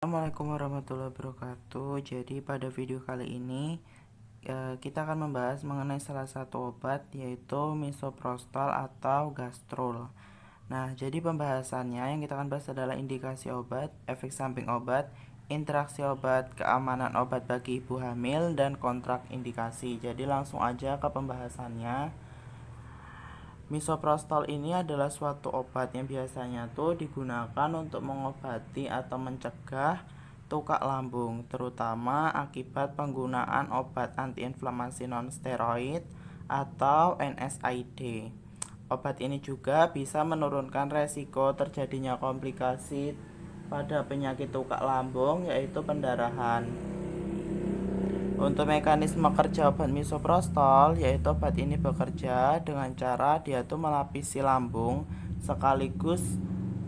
Assalamualaikum warahmatullahi wabarakatuh. Jadi pada video kali ini kita akan membahas mengenai salah satu obat, yaitu misoprostol atau gastrol. Nah, jadi pembahasannya yang kita akan bahas adalah indikasi obat, efek samping obat, interaksi obat, keamanan obat bagi ibu hamil, dan kontrak indikasi. Jadi langsung aja ke pembahasannya. Misoprostol ini adalah suatu obat yang biasanya tuh digunakan untuk mengobati atau mencegah tukak lambung, terutama akibat penggunaan obat antiinflamasi non-steroid atau NSAID. Obat ini juga bisa menurunkan resiko terjadinya komplikasi pada penyakit tukak lambung, yaitu pendarahan. Untuk mekanisme kerja obat misoprostol, yaitu obat ini bekerja dengan cara dia tuh melapisi lambung sekaligus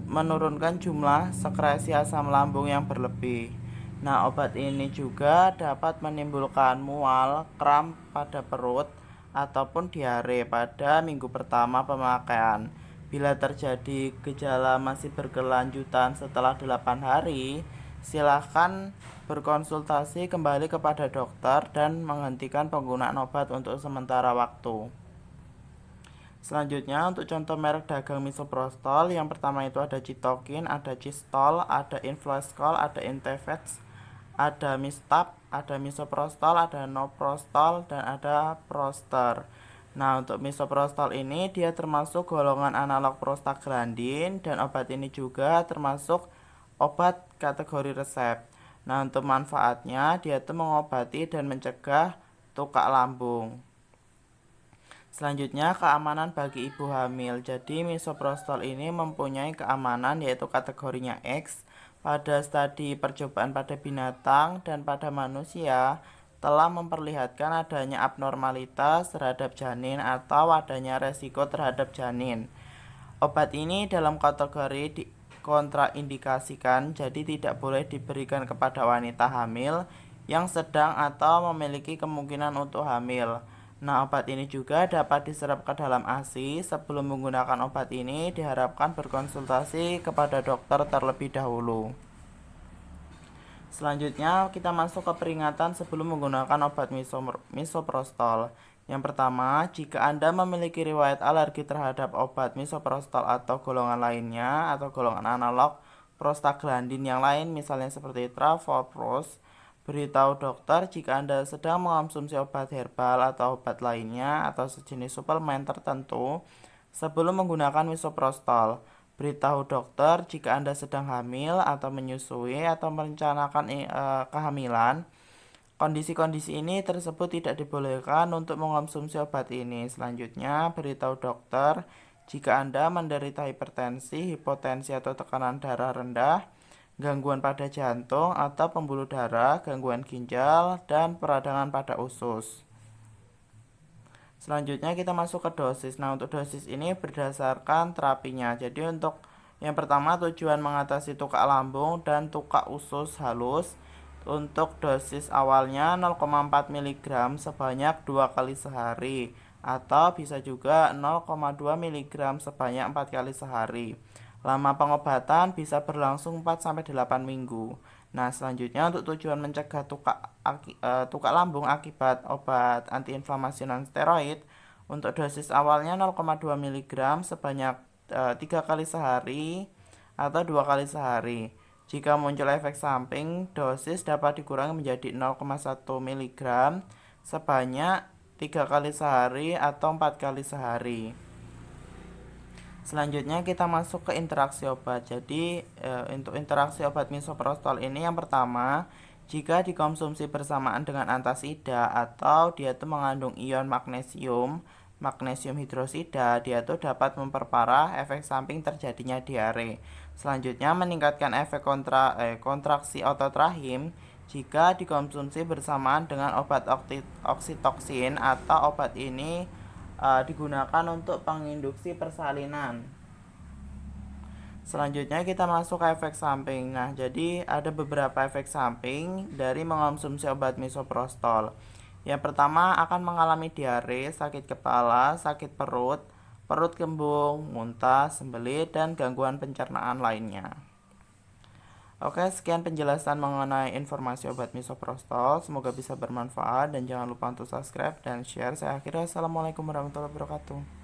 menurunkan jumlah sekresi asam lambung yang berlebih. Nah, obat ini juga dapat menimbulkan mual, kram pada perut, ataupun diare pada minggu pertama pemakaian. Bila terjadi gejala masih berkelanjutan setelah 8 hari, silahkan berkonsultasi kembali kepada dokter dan menghentikan penggunaan obat untuk sementara waktu. Selanjutnya, untuk contoh merek dagang misoprostol, yang pertama itu ada Cytokin, ada Cistol, ada Influescol, ada Intevex, ada Mistab, ada misoprostol, ada Noprostol, dan ada Proster. Nah, untuk misoprostol ini dia termasuk golongan analog prostaglandin, dan obat ini juga termasuk obat kategori resep. Nah, untuk manfaatnya dia itu mengobati dan mencegah tukak lambung. Selanjutnya, keamanan bagi ibu hamil. Jadi misoprostol ini mempunyai keamanan, yaitu kategorinya X. Pada studi percobaan pada binatang dan pada manusia telah memperlihatkan adanya abnormalitas terhadap janin atau adanya resiko terhadap janin. Obat ini dalam kategori kontraindikasikan, jadi tidak boleh diberikan kepada wanita hamil yang sedang atau memiliki kemungkinan untuk hamil. Nah, obat ini juga dapat diserap ke dalam ASI. Sebelum menggunakan obat ini diharapkan berkonsultasi kepada dokter terlebih dahulu. Selanjutnya kita masuk ke peringatan sebelum menggunakan obat misoprostol. Yang pertama, jika Anda memiliki riwayat alergi terhadap obat misoprostol atau golongan lainnya atau golongan analog prostaglandin yang lain, misalnya seperti travoprost, beritahu dokter jika Anda sedang mengonsumsi obat herbal atau obat lainnya atau sejenis suplemen tertentu sebelum menggunakan misoprostol. Beritahu dokter jika Anda sedang hamil atau menyusui atau merencanakan kehamilan. Kondisi-kondisi ini tersebut tidak dibolehkan untuk mengonsumsi obat ini. Selanjutnya, beritahu dokter jika Anda menderita hipertensi, hipotensi atau tekanan darah rendah, gangguan pada jantung atau pembuluh darah, gangguan ginjal, dan peradangan pada usus. Selanjutnya kita masuk ke dosis. Nah, untuk dosis ini berdasarkan terapinya. Jadi untuk yang pertama, tujuan mengatasi tukak lambung dan tukak usus halus. Untuk dosis awalnya 0,4 mg sebanyak 2 kali sehari, atau bisa juga 0,2 mg sebanyak 4 kali sehari. Lama pengobatan bisa berlangsung 4-8 minggu. Nah, selanjutnya untuk tujuan mencegah tukak lambung akibat obat antiinflamasi non-steroid, untuk dosis awalnya 0,2 mg sebanyak 3 kali sehari atau 2 kali sehari. Jika muncul efek samping, dosis dapat dikurangi menjadi 0,1 mg sebanyak 3 kali sehari atau 4 kali sehari. Selanjutnya kita masuk ke interaksi obat. Jadi untuk interaksi obat misoprostol ini, yang pertama, jika dikonsumsi bersamaan dengan antasida atau dia itu mengandung ion magnesium hidrosida, dia itu dapat memperparah efek samping terjadinya diare. Selanjutnya, meningkatkan efek kontraksi otot rahim jika dikonsumsi bersamaan dengan obat oksitoksin atau obat ini digunakan untuk penginduksi persalinan. Selanjutnya kita masuk ke efek samping. Nah, jadi ada beberapa efek samping dari mengonsumsi obat misoprostol. Yang pertama, akan mengalami diare, sakit kepala, sakit perut, perut kembung, muntah, sembelit, dan gangguan pencernaan lainnya. Oke, sekian penjelasan mengenai informasi obat misoprostol. Semoga bisa bermanfaat dan jangan lupa untuk subscribe dan share. Saya akhiri. Assalamualaikum warahmatullahi wabarakatuh.